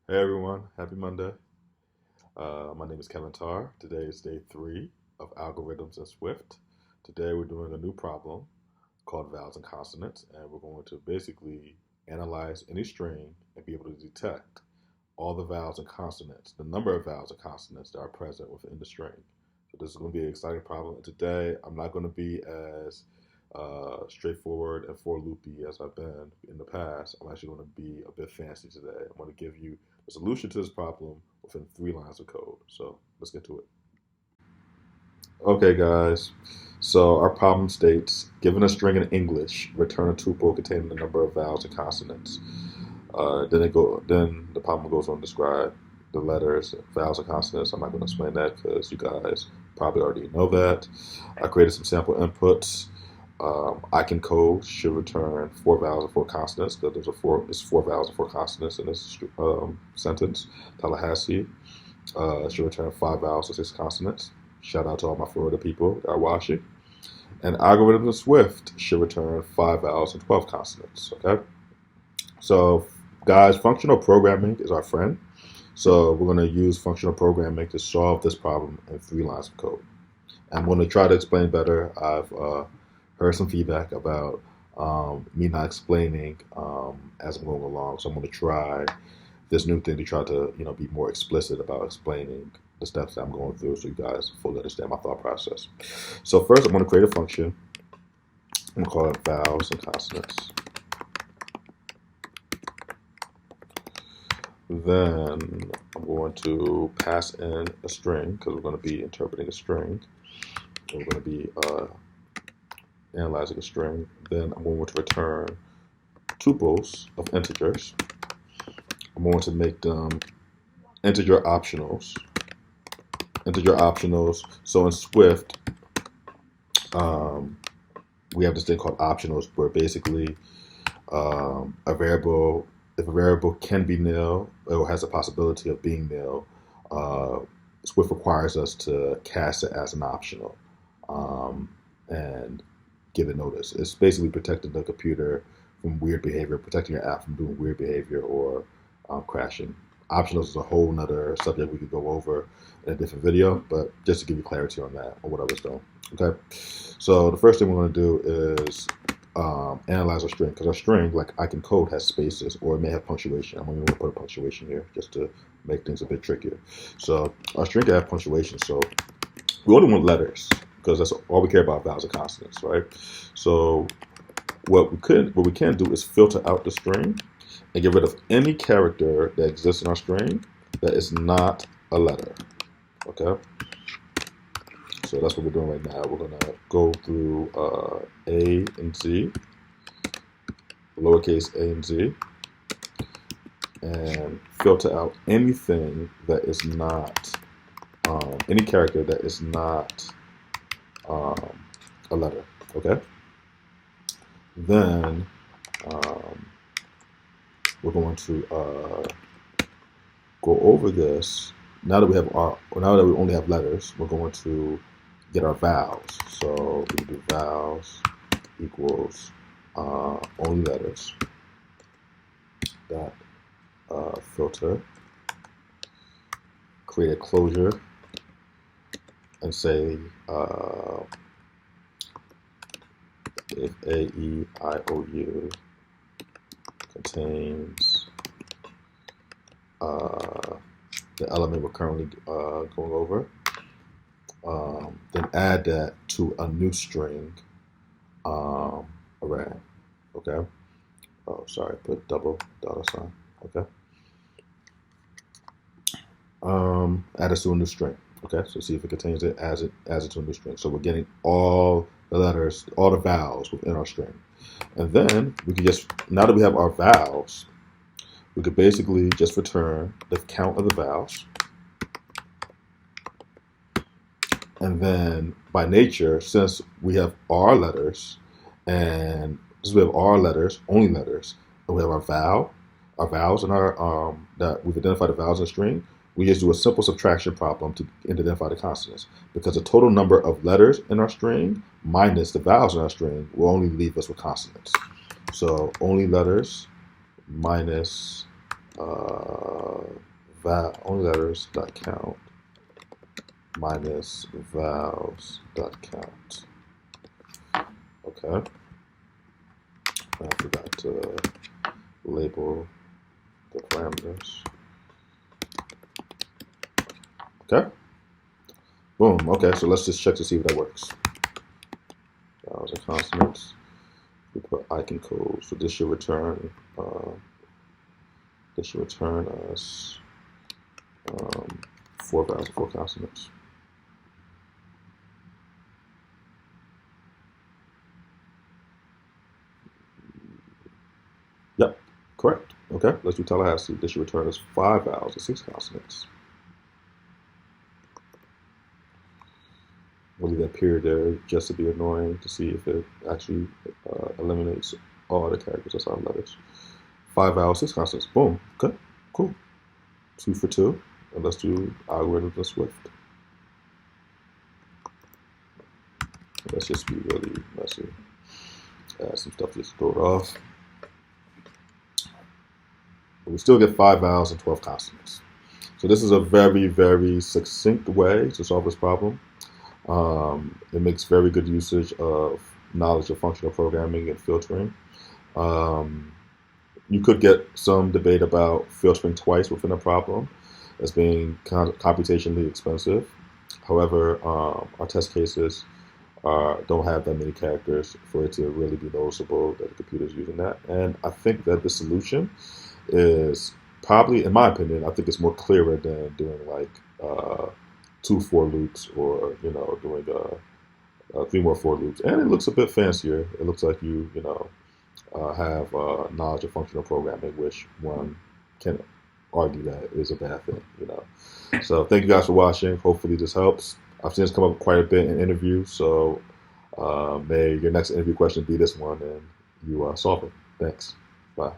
Hey everyone, happy Monday. My name is Kevin Tarr. Today is day 3 of Algorithms in Swift. Today we're doing a new problem called Vowels and Consonants, and we're going to basically analyze any string and be able to detect all the vowels and consonants, the number of vowels and consonants that are present within the string. So this is going to be an exciting problem. And today I'm not going to be as straightforward and for loopy as I've been in the past. I'm actually going to be a bit fancy today. I'm going to give you the solution to this problem within 3 lines of code. So let's get to it. Okay, guys. So our problem states: given a string in English, return a tuple containing the number of vowels and consonants. Then the problem goes on to describe the letters, vowels, and consonants. I'm not going to explain that because you guys probably already know that. I created some sample inputs. I can code should return 4 vowels and 4 consonants because it's 4 vowels and 4 consonants in this sentence. Tallahassee should return 5 vowels and 6 consonants. Shout out to all my Florida people that are watching. And Algorithms in Swift should return 5 vowels and 12 consonants. Okay, so guys, functional programming is our friend. So we're going to use functional programming to solve this problem in 3 lines of code. I'm going to try to explain better. I've heard some feedback about me not explaining as I'm going along. So I'm going to try this new thing to try to be more explicit about explaining the steps that I'm going through so you guys fully understand my thought process. So first I'm going to create a function. I'm going to call it vowels and consonants. Then I'm going to pass in a string because we're going to be interpreting a string. We're going to be analyzing a string. Then I'm going to return tuples of integers. I'm going to make them integer optionals. So in Swift, we have this thing called optionals where basically a variable, if a variable can be nil or has a possibility of being nil, Swift requires us to cast it as an optional and give it notice. It's basically protecting the computer from weird behavior, protecting your app from doing weird behavior or crashing. Optionals is a whole nother subject we could go over in a different video, but just to give you clarity on that, on what I was doing. Okay, so the first thing we're going to do is analyze our string, because our string, like I can code, has spaces or it may have punctuation. I'm going to put a punctuation here just to make things a bit trickier. So our string can have punctuation, so we only want letters because that's all we care about, vowels and consonants, right? So what we can do is filter out the string and get rid of any character that exists in our string that is not a letter. Okay, so that's what we're doing right now. We're gonna go through A and Z, lowercase a and z, and filter out anything that is not any character that is not a letter. Okay, then we're going to go over this. Now that we only have letters, we're going to get our vowels. So we do vowels equals only letters. That filter, create a closure, and say if A, E, I, O, U contains the element we're currently going over, then add that to a new string array. Okay. Oh, sorry, put double $sign. Okay. Add it to a new string. Okay, so see if it contains it, adds it to a new string. So we're getting all the letters, all the vowels within our string. And then we can just, now that we have our vowels, we could basically just return the count of the vowels. And then by nature, since we have our letters, and since we have our letters, only letters, and we have our vowels and our that we've identified the vowels in the string, we just do a simple subtraction problem to identify the consonants, because the total number of letters in our string minus the vowels in our string will only leave us with consonants. So only letters minus only letters dot count minus vowels dot count. Okay. I forgot to label the parameters. Okay. Boom. Okay, so let's just check to see if that works. Vowels and consonants. We put icon code, so this should return. Us 4 vowels and 4 consonants. Yep, correct. Okay, let's do Tallahassee. This should return us 5 vowels and 6 consonants. We'll leave that period there just to be annoying to see if it actually eliminates all the characters outside of letters. 5 vowels, 6 consonants. Boom. Okay, cool. 2 for 2. And let's do algorithms and Swift. Let's just be really messy. Add some stuff just to throw it off. But we still get 5 vowels and 12 consonants. So this is a very, very succinct way to solve this problem. It makes very good usage of knowledge of functional programming and filtering. You could get some debate about filtering twice within a problem as being computationally expensive. However, our test cases don't have that many characters for it to really be noticeable that the computer is using that. And I think that the solution is probably, in my opinion, I think it's more clearer than doing like 2 for loops or doing 3 more for loops. And it looks a bit fancier. It looks like you have knowledge of functional programming, which one can argue that is a bad thing. So thank you guys for watching. Hopefully this helps. I've seen this come up quite a bit in interviews, so may your next interview question be this one and you solve it. Thanks. Bye.